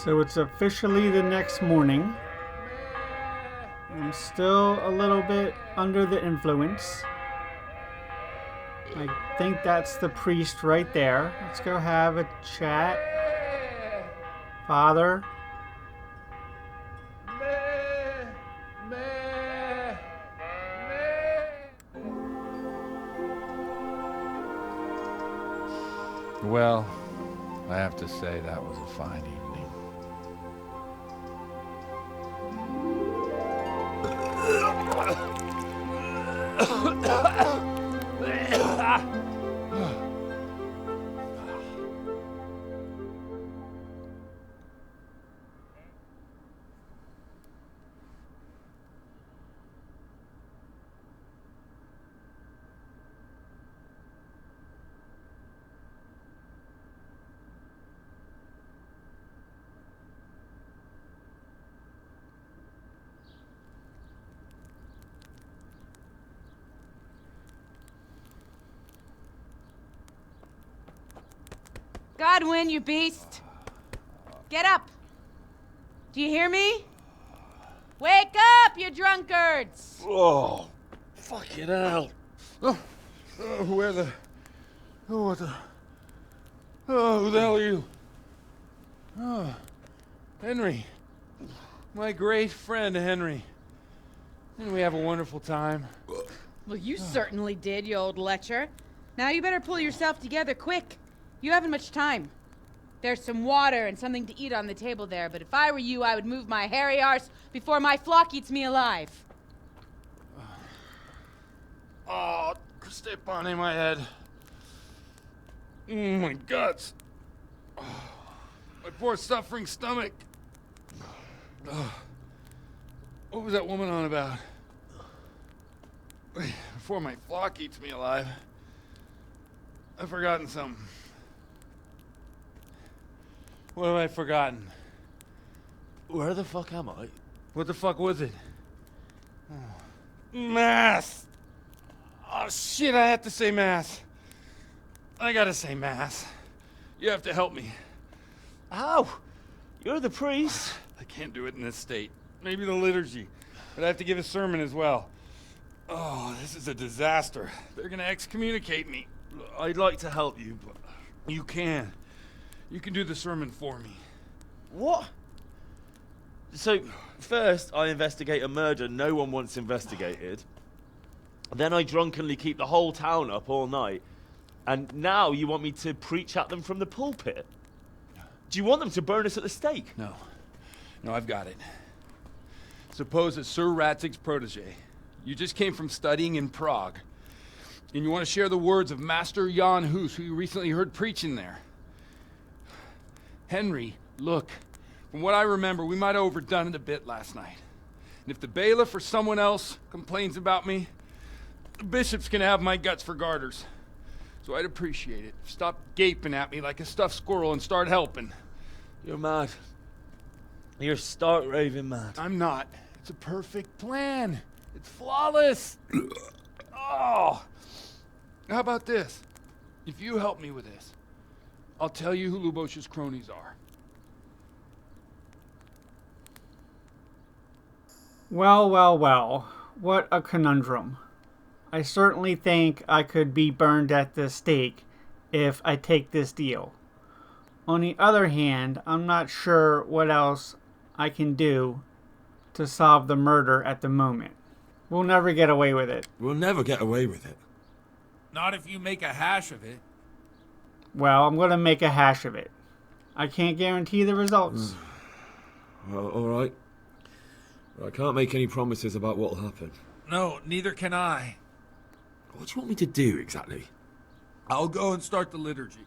So it's officially the next morning. I'm still a little bit under the influence. I think that's the priest right there. Let's go have a chat. Father. Well, I have to say that was a fine evening. Godwin, you beast! Get up! Do you hear me? Wake up, you drunkards! Oh, fucking hell. Where the... Oh, what the... Oh, who the hell are you? Oh, Henry. My great friend, Henry. Didn't we have a wonderful time? Well, you certainly did, you old lecher. Now you better pull yourself together quick. You haven't much time. There's some water and something to eat on the table there, but if I were you, I would move my hairy arse before my flock eats me alive. Oh, step on in my head. My guts. Oh, my poor suffering stomach. What was that woman on about? Before my flock eats me alive. I've forgotten something. What have I forgotten? Where the fuck am I? What the fuck was it? Mass! Oh shit, I have to say mass. I gotta say mass. You have to help me. How? You're the priest. I can't do it in this state. Maybe the liturgy. But I have to give a sermon as well. Oh, this is a disaster. They're gonna excommunicate me. I'd like to help you, but... You can. You can do the sermon for me. What? So, first I investigate a murder no one wants investigated. Then I drunkenly keep the whole town up all night. And now you want me to preach at them from the pulpit? Do you want them to burn us at the stake? No. No, I've got it. Suppose that Sir Ratzig's protege. You just came from studying in Prague. And you want to share the words of Master Jan Hus, who you recently heard preaching there. Henry, look, from what I remember, we might have overdone it a bit last night. And if the bailiff or someone else complains about me, the bishop's gonna have my guts for garters. So I'd appreciate it. Stop gaping at me like a stuffed squirrel and start helping. You're mad. You're stark raving mad. I'm not. It's a perfect plan. It's flawless. Oh. How about this? If you help me with this, I'll tell you who Lubosh's cronies are. Well, well, well. What a conundrum. I certainly think I could be burned at the stake if I take this deal. On the other hand, I'm not sure what else I can do to solve the murder at the moment. We'll never get away with it. We'll never get away with it. Not if you make a hash of it. Well, I'm going to make a hash of it. I can't guarantee the results. Well, alright. I can't make any promises about what'll happen. No, neither can I. What do you want me to do, exactly? I'll go and start the liturgy.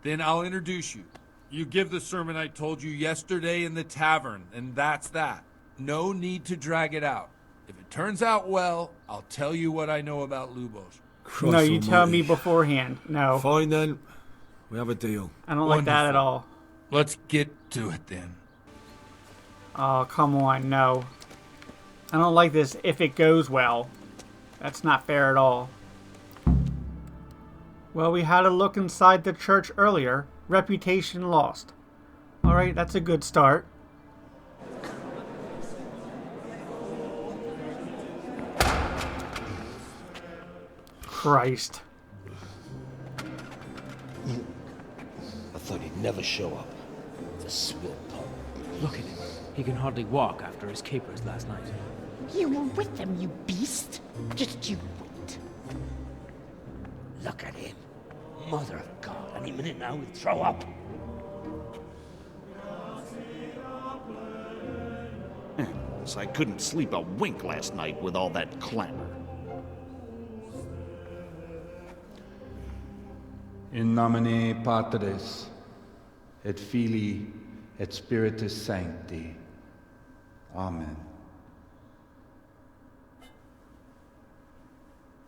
Then I'll introduce you. You give the sermon I told you yesterday in the tavern, and that's that. No need to drag it out. If it turns out well, I'll tell you what I know about Lubosh. Christ No, you almighty. tell me beforehand. No, Fine then. We have a deal. I don't like that at Wonderful. all. Let's get to it then. Oh, come on, no. I don't like this if it goes well. That's not fair at all. Well, we had a look inside the church earlier. Reputation lost. Alright, that's a good start. Christ. I thought he'd never show up. The swill pup. Look at him. He can hardly walk after his capers last night. You were with them, you beast. Just you wait. Look at him. Mother of God, any minute now he'll throw up. So I couldn't sleep a wink last night with all that clamor. In nomine Patris, et Filii, et Spiritus Sancti. Amen.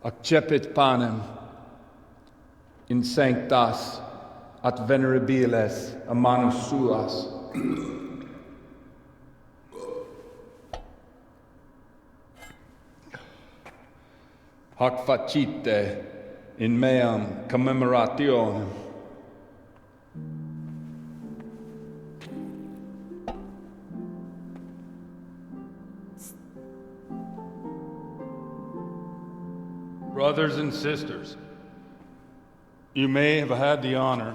Accepit panem in sanctas at venerabiles a manus suas. Hac facite in meam commemorationem. Brothers and sisters, you may have had the honor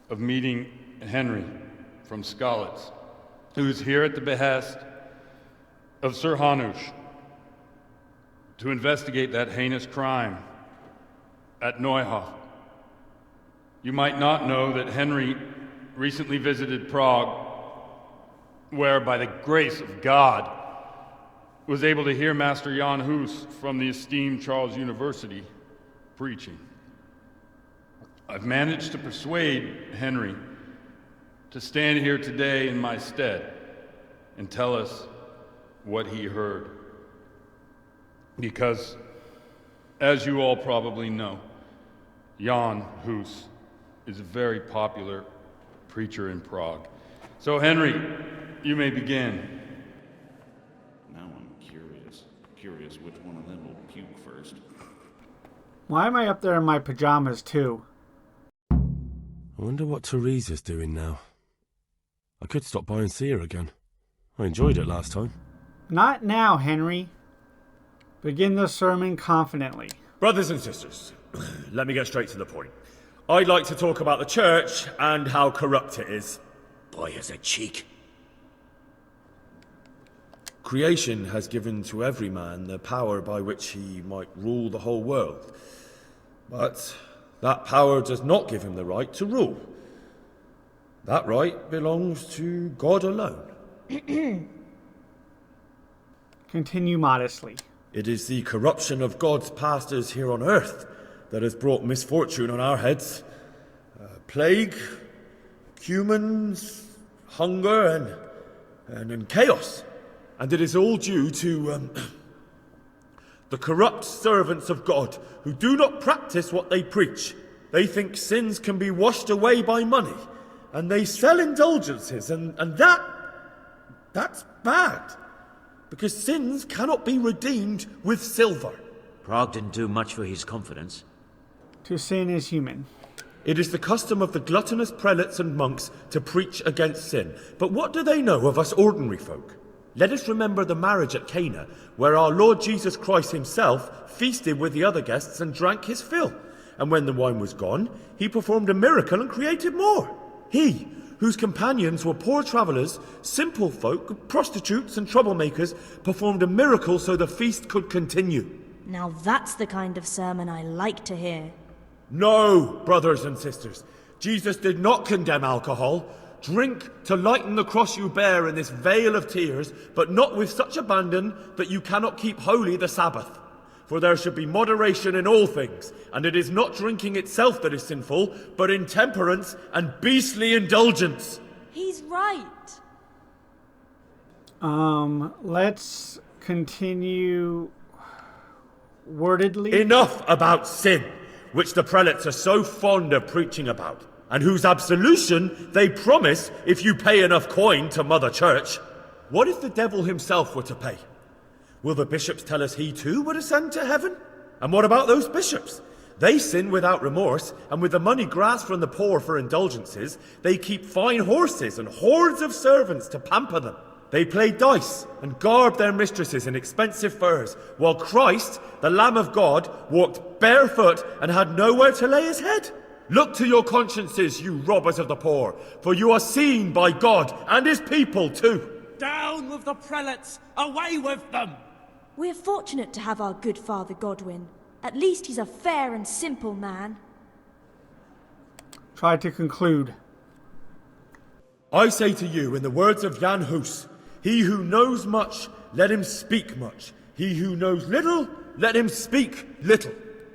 of meeting Henry from Skalitz, who is here at the behest of Sir Hanush to investigate that heinous crime at Neuhof. You might not know that Henry recently visited Prague, where, by the grace of God, was able to hear Master Jan Hus from the esteemed Charles University preaching. I've managed to persuade Henry to stand here today in my stead and tell us what he heard. Because, as you all probably know, Jan Hus is a very popular preacher in Prague. So, Henry, you may begin. Now I'm curious which one of them will puke first. Why am I up there in my pajamas, too? I wonder what Teresa's doing now. I could stop by and see her again. I enjoyed it last time. Not now, Henry. Begin the sermon confidently. Brothers and sisters, let me get straight to the point. I'd like to talk about the church and how corrupt it is. Boy has a cheek. Creation has given to every man the power by which he might rule the whole world. But that power does not give him the right to rule. That right belongs to God alone. Continue modestly. It is the corruption of God's pastors here on earth that has brought misfortune on our heads. Plague, humans, hunger, and chaos. And it is all due to the corrupt servants of God who do not practice what they preach. They think sins can be washed away by money, and they sell indulgences, and that's bad. Because sins cannot be redeemed with silver. Prague didn't do much for his confidence. To sin is human. It is the custom of the gluttonous prelates and monks to preach against sin. But what do they know of us ordinary folk? Let us remember the marriage at Cana, where our Lord Jesus Christ himself feasted with the other guests and drank his fill. And when the wine was gone, he performed a miracle and created more. He, whose companions were poor travellers, simple folk, prostitutes and troublemakers, performed a miracle so the feast could continue. Now that's the kind of sermon I like to hear. No, brothers and sisters. Jesus did not condemn alcohol. Drink to lighten the cross you bear in this vale of tears, but not with such abandon that you cannot keep holy the Sabbath. For there should be moderation in all things, and it is not drinking itself that is sinful, but intemperance and beastly indulgence. He's right. Let's continue wordedly. Enough about sin, which the prelates are so fond of preaching about, and whose absolution they promise if you pay enough coin to Mother Church. What if the devil himself were to pay? Will the bishops tell us he too would ascend to heaven? And what about those bishops? They sin without remorse, and with the money grasped from the poor for indulgences, they keep fine horses and hordes of servants to pamper them. They play dice and garb their mistresses in expensive furs, while Christ, the Lamb of God, walked barefoot and had nowhere to lay his head. Look to your consciences, you robbers of the poor, for you are seen by God and his people too. Down with the prelates! Away with them! We're fortunate to have our good Father Godwin. At least he's a fair and simple man. Try to conclude. I say to you, in the words of Jan Hus, he who knows much, let him speak much. He who knows little, let him speak little.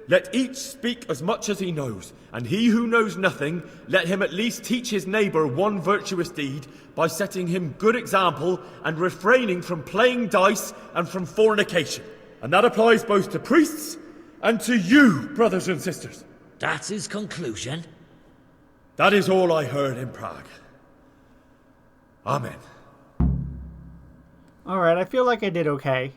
Let each speak as much as he knows, and he who knows nothing, let him at least teach his neighbour one virtuous deed by setting him good example and refraining from playing dice and from fornication. And that applies both to priests and to you, brothers and sisters. That's his conclusion? That is all I heard in Prague. Amen. Alright, I feel like I did okay.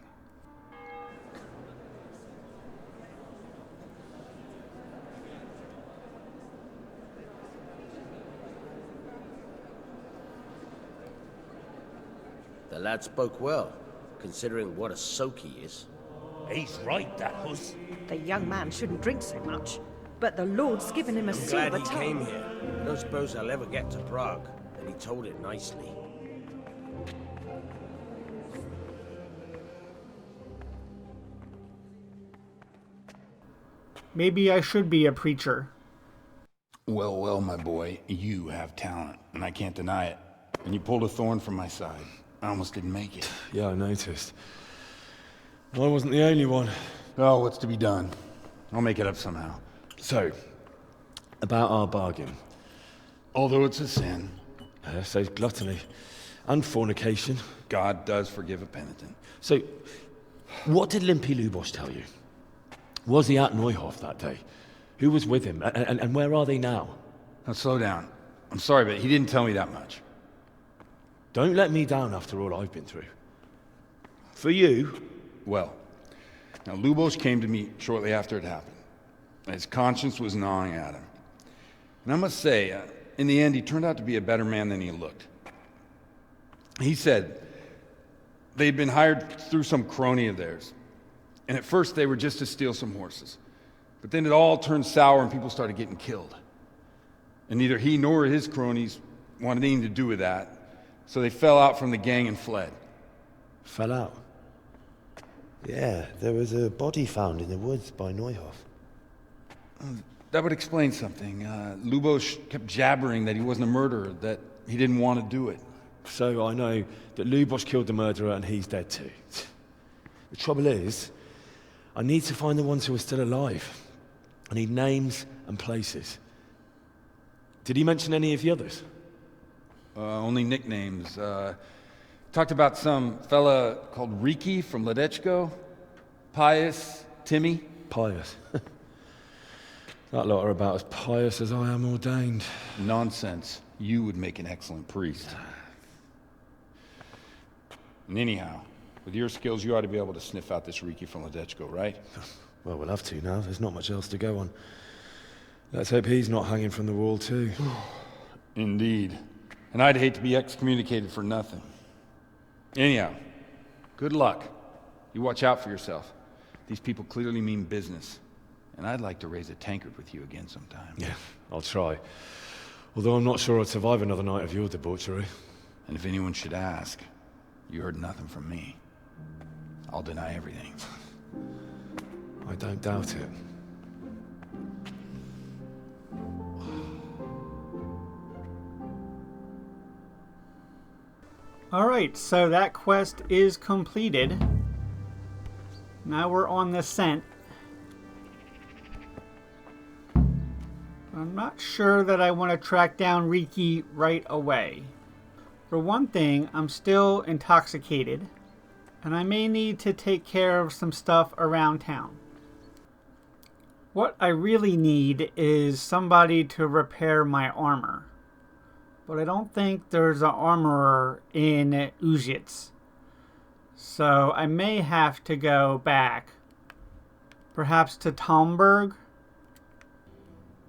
The lad spoke well, considering what a soak he is. He's right, that Hus. The young man shouldn't drink so much, but the Lord's given him a silver Glad he tongue. came here. I don't suppose I'll ever get to Prague, and he told it nicely. Maybe I should be a preacher. Well, well, my boy, you have talent, and I can't deny it. And you pulled a thorn from my side. I almost didn't make it. Yeah, I noticed. I wasn't the only one. Oh, what's to be done? I'll make it up somehow. So, about our bargain. Although it's a sin. So gluttony. And fornication. God does forgive a penitent. So, what did Limpy Lubosh tell you? Was he at Neuhof that day? Who was with him? And where are they now? Now, slow down. I'm sorry, but he didn't tell me that much. Don't let me down after all I've been through. For you... Well, now Lubosh came to me shortly after it happened. His conscience was gnawing at him. And I must say, in the end, he turned out to be a better man than he looked. He said they'd been hired through some crony of theirs. And at first they were just to steal some horses. But then it all turned sour and people started getting killed. And neither he nor his cronies wanted anything to do with that. So they fell out from the gang and fled. Fell out? Yeah, there was a body found in the woods by Neuhof. That would explain something. Lubosh kept jabbering that he wasn't a murderer, that he didn't want to do it. So I know that Lubosh killed the murderer and he's dead too. The trouble is, I need to find the ones who are still alive. I need names and places. Did he mention any of the others? Only nicknames. Talked about some fella called Riki from Ledechko, Pius, Timmy. Pius. That lot are about as pious as I am ordained. Nonsense. You would make an excellent priest. And anyhow, with your skills, you ought to be able to sniff out this Riki from Ledechko, right? Well, we'll have to now. There's not much else to go on. Let's hope he's not hanging from the wall too. Indeed. And I'd hate to be excommunicated for nothing. Anyhow, good luck. You watch out for yourself. These people clearly mean business. And I'd like to raise a tankard with you again sometime. Yeah, I'll try. Although I'm not sure I'd survive another night of your debauchery. And if anyone should ask, you heard nothing from me. I'll deny everything. I don't doubt it. Alright, so that quest is completed. Now we're on the scent. I'm not sure that I want to track down Riki right away. For one thing, I'm still intoxicated, and I may need to take care of some stuff around town. What I really need is somebody to repair my armor. But I don't think there's an armorer in Uzhitz. So I may have to go back. Perhaps to Talmberg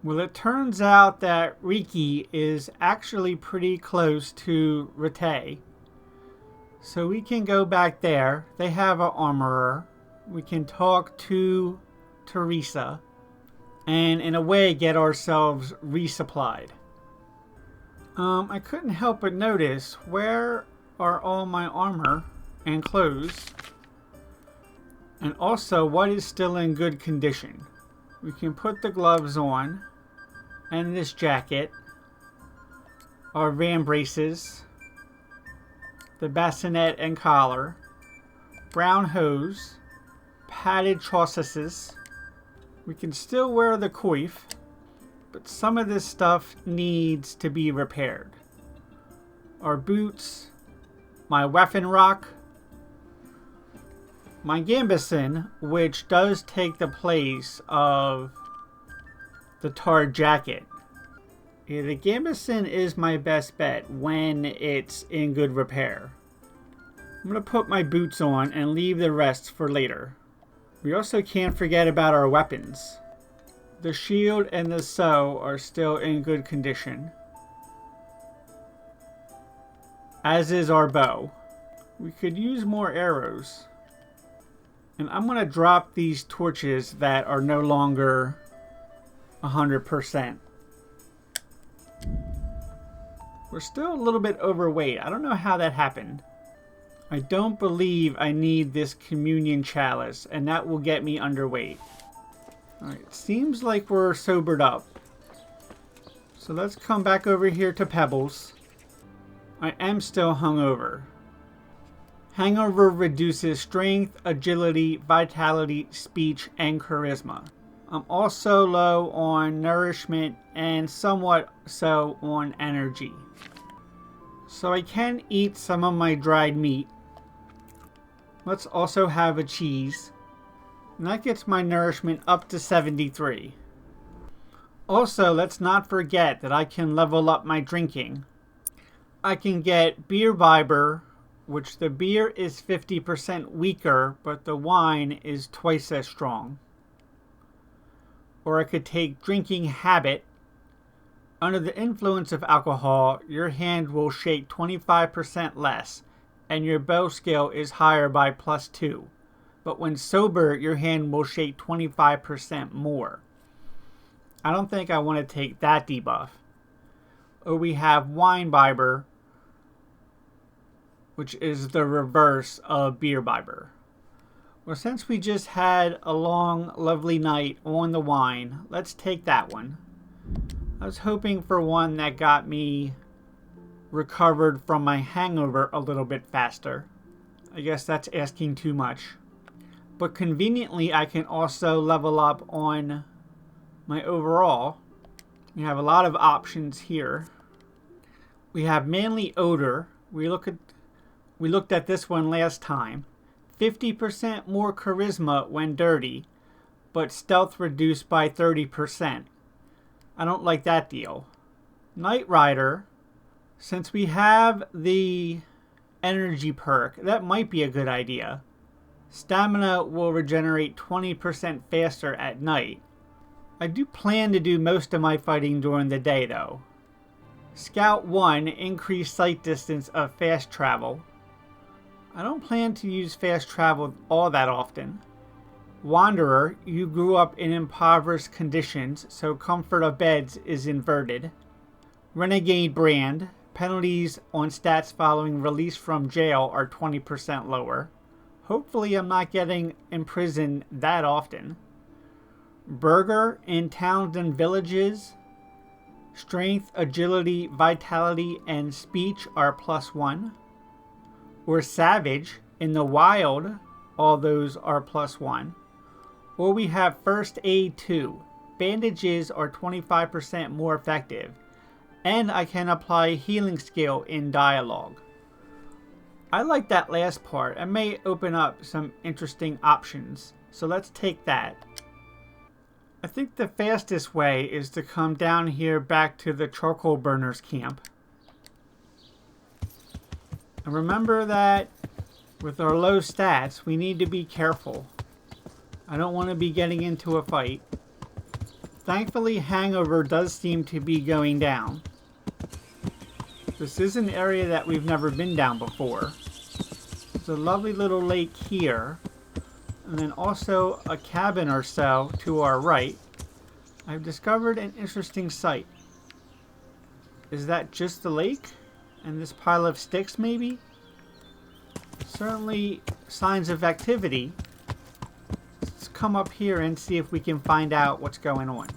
Well, it turns out that Riki is actually pretty close to Rete. So we can go back there. They have an armorer. We can talk to Teresa. And in a way get ourselves resupplied. I couldn't help but notice, where are all my armor and clothes? And also, what is still in good condition? We can put the gloves on, and this jacket, our van braces, the bassinet and collar, brown hose, padded chausses. We can still wear the coif, but some of this stuff needs to be repaired. Our boots, my weapon rock, my gambeson, which does take the place of the tarred jacket. Yeah, the gambeson is my best bet when it's in good repair. I'm going to put my boots on and leave the rest for later. We also can't forget about our weapons. The shield and the sow are still in good condition, as is our bow. We could use more arrows. And I'm going to drop these torches that are no longer 100%. We're still a little bit overweight. I don't know how that happened. I don't believe I need this communion chalice, and that will get me underweight. Alright, seems like we're sobered up. So let's come back over here to Pebbles. I am still hungover. Hangover reduces strength, agility, vitality, speech, and charisma. I'm also low on nourishment and somewhat so on energy. So I can eat some of my dried meat. Let's also have a cheese. And that gets my nourishment up to 73. Also, let's not forget that I can level up my drinking. I can get beer Viber, which the beer is 50% weaker, but the wine is twice as strong. Or I could take drinking habit. Under the influence of alcohol, your hand will shake 25% less, and your bow skill is higher by +2. But when sober, your hand will shake 25% more. I don't think I want to take that debuff. Or we have wine Viber, which is the reverse of beer Viber. Well, since we just had a long, lovely night on the wine, let's take that one. I was hoping for one that got me recovered from my hangover a little bit faster. I guess that's asking too much. But conveniently, I can also level up on my overall. We have a lot of options here. We have Manly Odor. We looked at this one last time. 50% more charisma when dirty, but stealth reduced by 30%. I don't like that deal. Night Rider. Since we have the energy perk, that might be a good idea. Stamina will regenerate 20% faster at night. I do plan to do most of my fighting during the day though. Scout 1, increased sight distance of fast travel. I don't plan to use fast travel all that often. Wanderer, you grew up in impoverished conditions, so comfort of beds is inverted. Renegade Brand, penalties on stats following release from jail are 20% lower. Hopefully I'm not getting imprisoned that often. Burger, in towns and villages, strength, agility, vitality, and speech are +1. Or Savage, in the wild, all those are +1. Or we have First Aid 2. Bandages are 25% more effective. And I can apply healing skill in dialogue. I like that last part. It may open up some interesting options. So let's take that. I think the fastest way is to come down here back to the charcoal burners camp. And remember that with our low stats, we need to be careful. I don't want to be getting into a fight. Thankfully, hangover does seem to be going down. This is an area that we've never been down before. There's a lovely little lake here, and then also a cabin or so to our right. I've discovered an interesting sight. Is that just the lake? And this pile of sticks, maybe? Certainly signs of activity. Let's come up here and see if we can find out what's going on.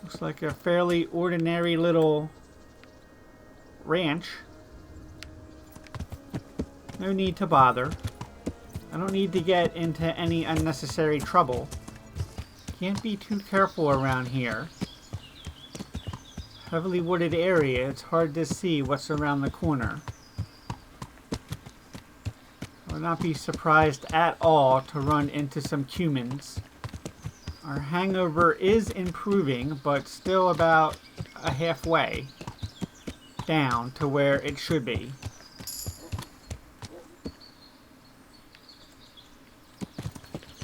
Looks like a fairly ordinary little ranch. No need to bother. I don't need to get into any unnecessary trouble. Can't be too careful around here. Heavily wooded area, it's hard to see what's around the corner. I would not be surprised at all to run into some humans. Our hangover is improving, but still about a halfway down to where it should be.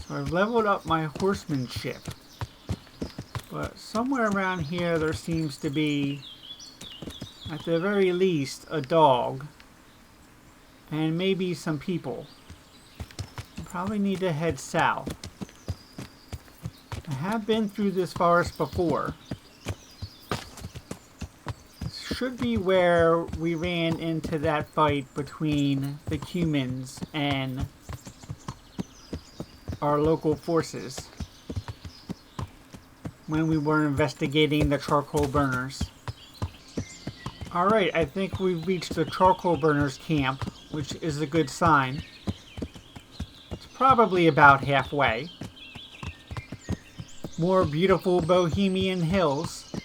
So I've leveled up my horsemanship, but somewhere around here there seems to be, at the very least, a dog and maybe some people. I probably need to head south. I have been through this forest before. This should be where we ran into that fight between the humans and our local forces when we were investigating the charcoal burners. Alright, I think we've reached the charcoal burners camp, which is a good sign. It's probably about halfway. More beautiful Bohemian hills. So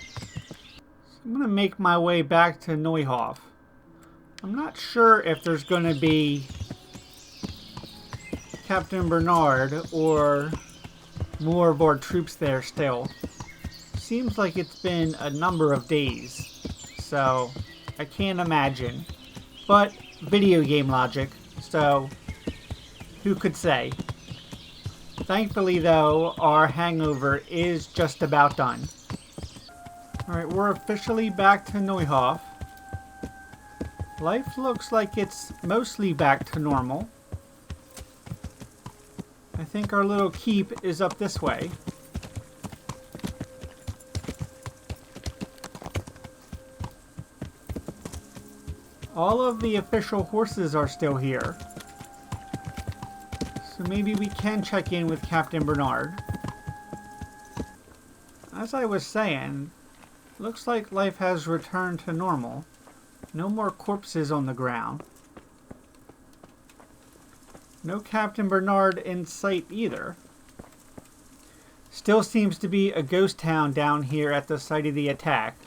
I'm going to make my way back to Neuhof. I'm not sure if there's going to be Captain Bernard or more of our troops there still. Seems like it's been a number of days, so I can't imagine. But video game logic, so who could say? Thankfully though, our hangover is just about done. Alright, we're officially back to Neuhof. Life looks like it's mostly back to normal. I think our little keep is up this way. All of the official horses are still here. So maybe we can check in with Captain Bernard. As I was saying, looks like life has returned to normal. No more corpses on the ground. No Captain Bernard in sight either. Still seems to be a ghost town down here at the site of the attack.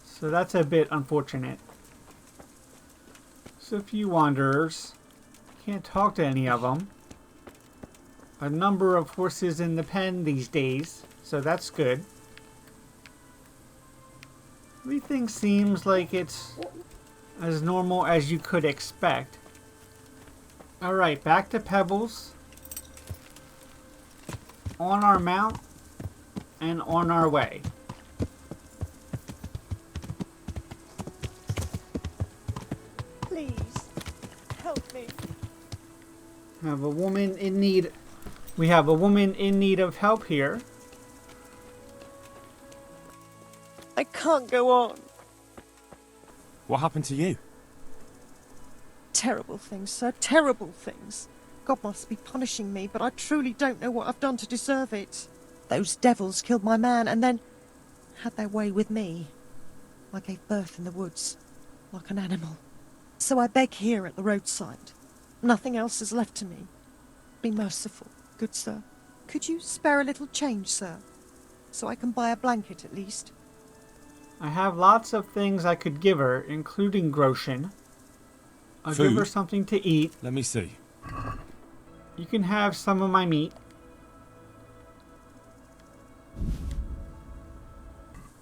So that's a bit unfortunate. So a few wanderers. Can't talk to any of them. A number of horses in the pen these days, so that's good. Everything seems like it's as normal as you could expect. Alright, back to Pebbles. On our mount and on our way. Please, help me. Have a woman in need. We have a woman in need of help here. I can't go on. What happened to you? Terrible things, sir. Terrible things. God must be punishing me, but I truly don't know what I've done to deserve it. Those devils killed my man and then had their way with me. I gave birth in the woods, like an animal. So I beg here at the roadside. Nothing else is left to me. Be merciful, good sir. Could you spare a little change, sir? So I can buy a blanket at least. I have lots of things I could give her, including groschen. I'll give her something to eat. Let me see. You can have some of my meat.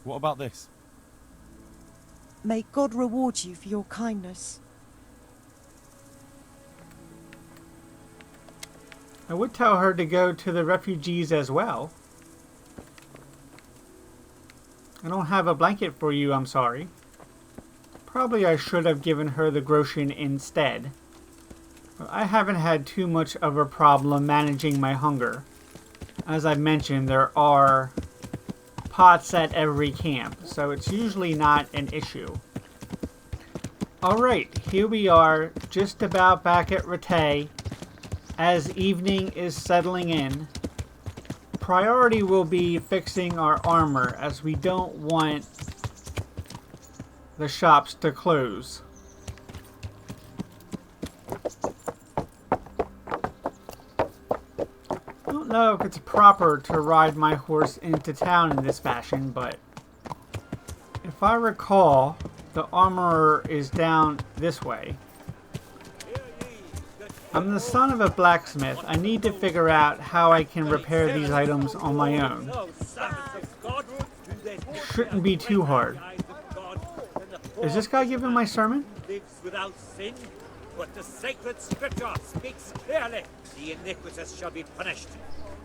What about this? May God reward you for your kindness. I would tell her to go to the refugees as well. I don't have a blanket for you, I'm sorry. Probably I should have given her the groschen instead. But I haven't had too much of a problem managing my hunger. As I mentioned, there are pots at every camp, so it's usually not an issue. Alright, here we are, just about back at Rattay, as evening is settling in. Priority will be fixing our armor, as we don't want the shops to close. I don't know if it's proper to ride my horse into town in this fashion, but if I recall, the armorer is down this way. I'm the son of a blacksmith. I need to figure out how I can repair these items on my own. Shouldn't be too hard. Is this guy giving my sermon? Lives without sin, but the sacred scripture speaks clearly. The iniquitous shall be punished.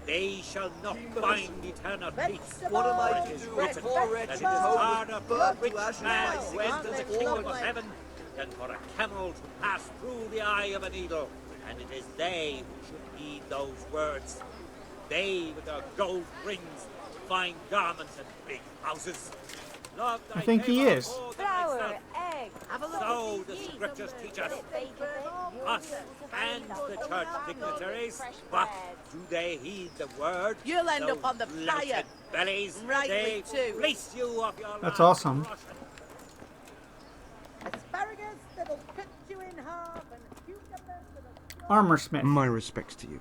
They shall not find eternal peace. What am I to do with poor wretched that it is harder for a rich ask man my to enter the secret kingdom of love? heaven than for a camel to pass through the eye of a needle. And it is they who should heed those words. They with their gold rings, fine garments, and big houses. Love I think he is. Flour, egg. So the scriptures teach us. Us and the church dignitaries. But do they heed the word? You'll end up on the Bloated fire. bellies. Rightly They too. fleece you of your That's last awesome. groschen. Asparagus that'll cut you in half and cucumbers that'll... Armor smith. My respects to you.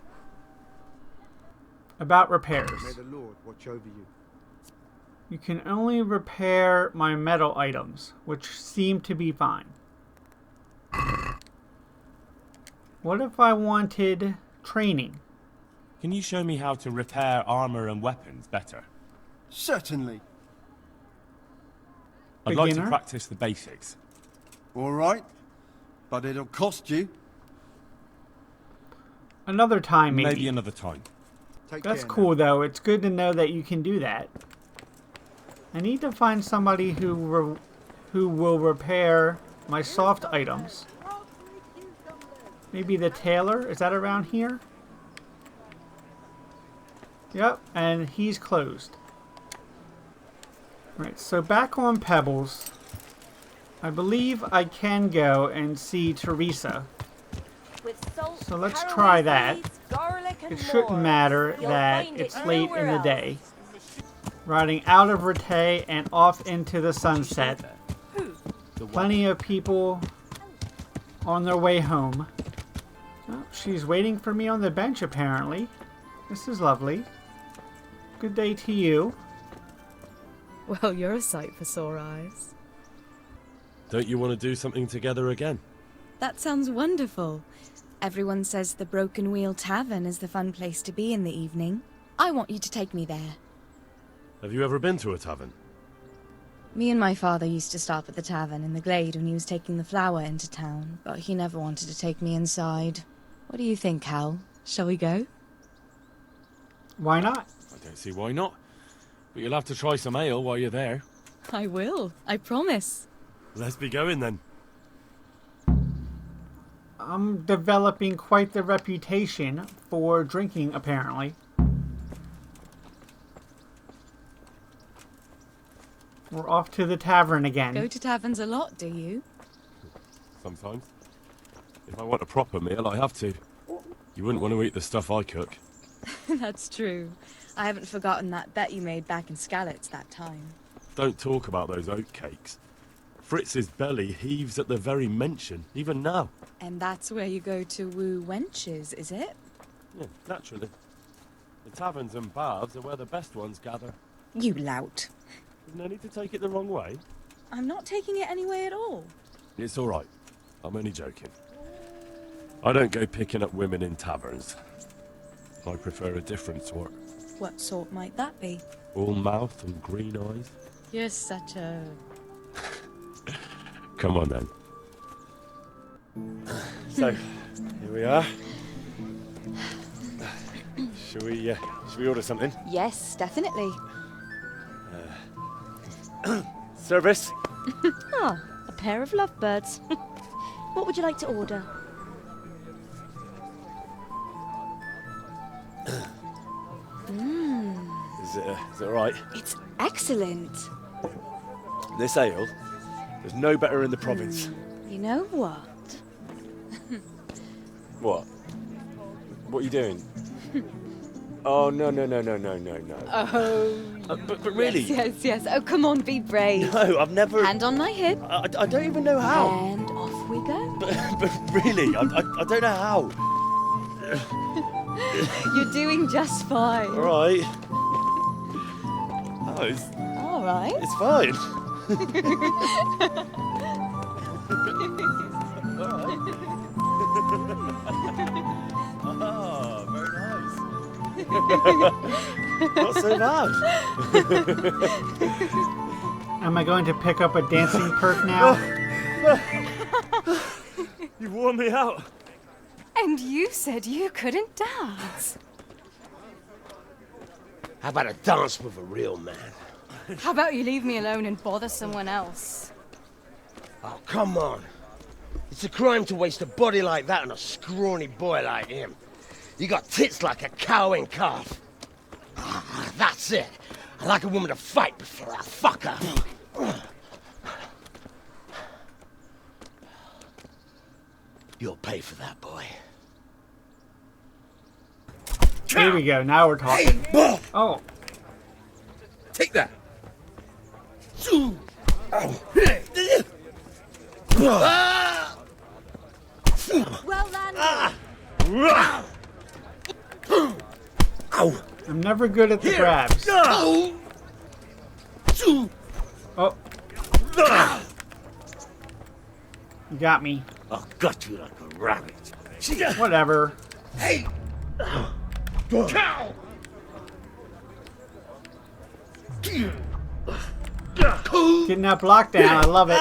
About repairs. May the Lord watch over you. You can only repair my metal items, which seem to be fine. What if I wanted training? Can you show me how to repair armor and weapons better? Certainly. I'd like to Beginner? practice the basics. All right. But it'll cost you. Another time, maybe. Maybe another time. Take That's care cool, though. It's good to know that you can do that. I need to find somebody who will repair my soft items. Maybe the tailor? Is that around here? Yep, and he's closed. Right, so back on Pebbles, I believe I can go and see Teresa. So let's try that. It shouldn't matter that it's late in the day. Riding out of Rattay and off into the sunset. Plenty of people on their way home. Oh, she's waiting for me on the bench, apparently. This is lovely. Good day to you. Well, you're a sight for sore eyes. Don't you want to do something together again? That sounds wonderful. Everyone says the Broken Wheel Tavern is the fun place to be in the evening. I want you to take me there. Have you ever been to a tavern? Me and my father used to stop at the tavern in the glade when he was taking the flour into town, but he never wanted to take me inside. What do you think, Hal? Shall we go? Why not? I don't see why not. But you'll have to try some ale while you're there. I will, I promise. Let's be going then. I'm developing quite the reputation for drinking, apparently. We're off to the tavern again. Go to taverns a lot, do you? Sometimes. If I want a proper meal, I have to. You wouldn't want to eat the stuff I cook. That's true. I haven't forgotten that bet you made back in Skalitz that time. Don't talk about those oat cakes. Fritz's belly heaves at the very mention, even now. And that's where you go to woo wenches, is it? Yeah, naturally. The taverns and baths are where the best ones gather. You lout. There's no need to take it the wrong way. I'm not taking it any way at all. It's all right. I'm only joking. I don't go picking up women in taverns. I prefer a different sort. What sort might that be? All mouth and green eyes. You're such a... Come on then. So, here we are. Should we order something? Yes, definitely. Service? Ah, a pair of lovebirds. What would you like to order? Is it alright? It's excellent. This ale, there's no better in the province. You know what? What? What are you doing? Oh, no. Oh, but really? Yes. Oh, come on, be brave. No, I've never... Hand on my hip. I don't even know how. And off we go. But really, I don't know how. You're doing just fine. All right. Oh, it's All right. it's fine. Oh, very nice. Not so bad. Am I going to pick up a dancing perk now? You've worn me out. And you said you couldn't dance. How about a dance with a real man? How about you leave me alone and bother someone else? Oh, come on. It's a crime to waste a body like that on a scrawny boy like him. You got tits like a cow in calf. Ah, that's it. I like a woman to fight before I fuck her. You'll pay for that, boy. Here we go. Now we're talking. Hey, oh. Take that. Well then. I'm never good at the grabs. Oh. You got me. I'll gut you like a rabbit. Whatever. Hey! Cow! Getting that block down. I love it.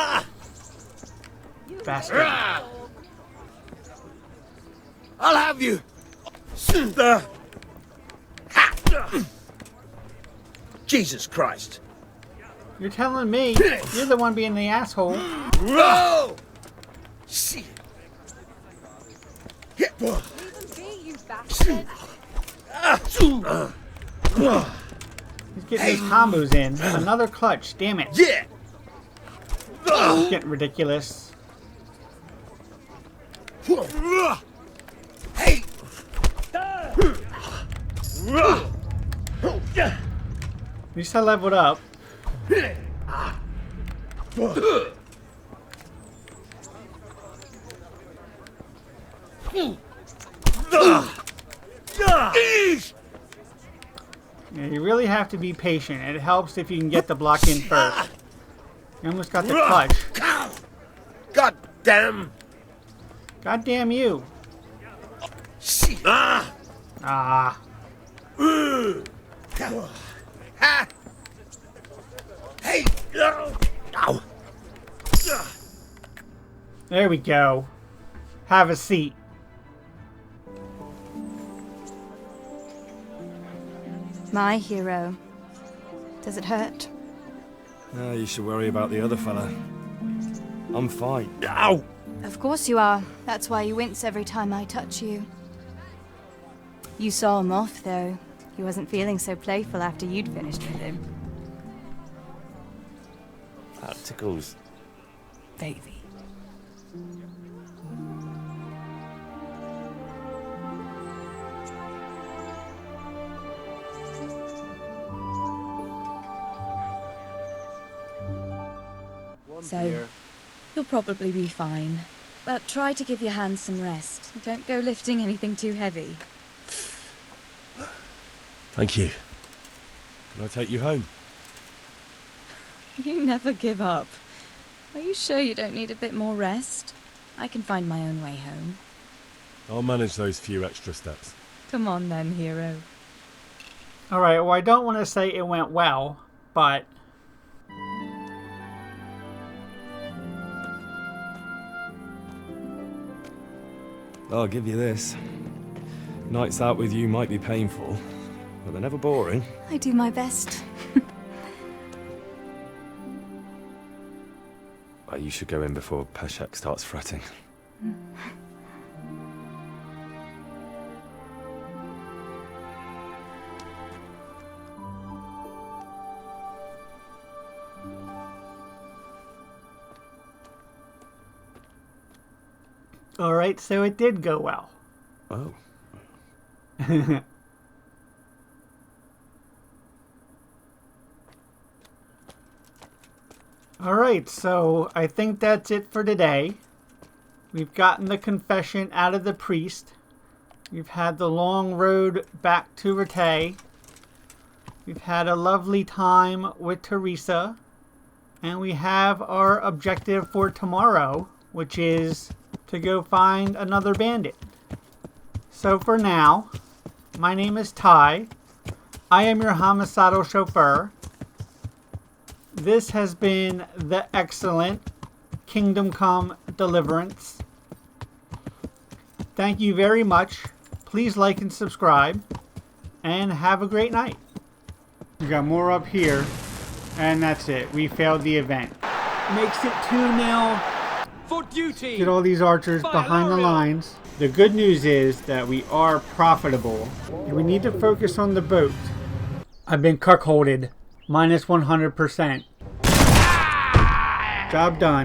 Bastard. I'll have you. Jesus Christ. You're telling me you're the one being the asshole. Whoa! Shit. You bastard. He's getting his combos in. Another clutch. Damn it. Yeah. It's getting ridiculous. Hey. At least I leveled up. Yeah, you really have to be patient. It helps if you can get the block in first. You almost got the clutch. God damn. God damn you. Ah. Hey. There we go. Have a seat. My hero. Does it hurt? You should worry about the other fella. I'm fine. Ow! Of course you are. That's why you wince every time I touch you. You saw him off, though. He wasn't feeling so playful after you'd finished with him. That tickles. Baby. So, you'll probably be fine. But try to give your hands some rest. Don't go lifting anything too heavy. Thank you. Can I take you home? You never give up. Are you sure you don't need a bit more rest? I can find my own way home. I'll manage those few extra steps. Come on then, hero. Alright, well I don't want to say it went well, but... I'll give you this. Nights out with you might be painful, but they're never boring. I do my best. You should go in before Peshek starts fretting. Alright, so it did go well. Oh. Alright, so I think that's it for today. We've gotten the confession out of the priest. We've had the long road back to Rattay. We've had a lovely time with Teresa. And we have our objective for tomorrow, which is to go find another bandit. So for now, my name is Ty. I am your homicidal chauffeur. This has been the excellent Kingdom Come Deliverance. Thank you very much. Please like and subscribe. And have a great night. We got more up here. And that's it. We failed the event. Makes it 2-0. For duty! Get all these archers behind the lines. The good news is that we are profitable. And we need to focus on the boat. I've been cuckolded. Minus 100%. Job done.